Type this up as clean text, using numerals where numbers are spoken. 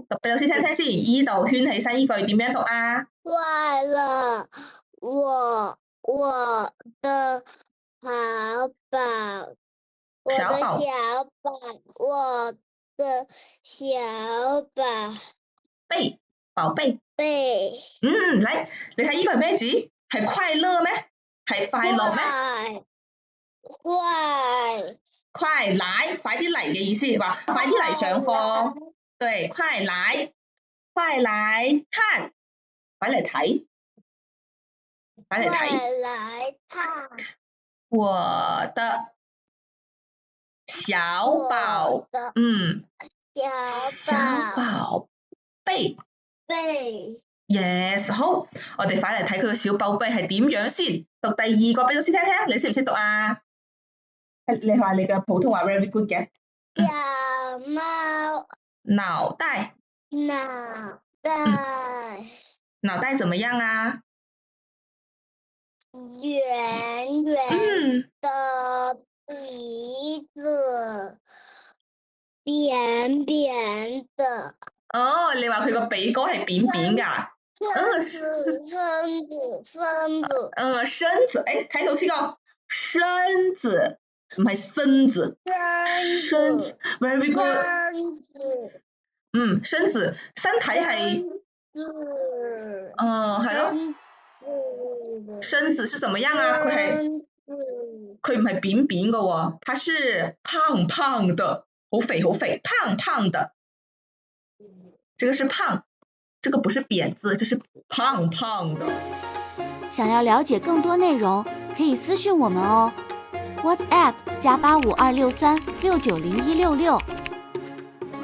讀俾老師聽聽先，依度圈起身依句點樣讀啊？坏了，我的好宝，我的小宝，我的小宝貝。嚟，你睇依個係咩字？係快樂咩？係快樂咩？快來，快啲嚟嘅意思，話快啲嚟上課。對，快來看，快嚟睇，我的小寶，小寶貝。Yes， 好，我哋快嚟睇佢個小寶貝係點樣先。讀第二個俾老師聽聽，你識唔識讀啊？你話你嘅普通話 very good 嘅。小貓腦袋。腦袋怎麼樣啊？圓圓的鼻子，扁扁的。哦，你話佢個鼻哥係扁扁㗎？身子，睇老師個身子，唔係身子。身子 ，very good。身子，身體係，係咯。身子是怎麼樣啊？佢唔係扁扁嘅喎，它是胖胖的，好肥好肥，胖胖的。這個是胖，這個不是扁字，這是胖胖的。想要了解更多內容，可以私訊我們哦。WhatsApp +85263690166。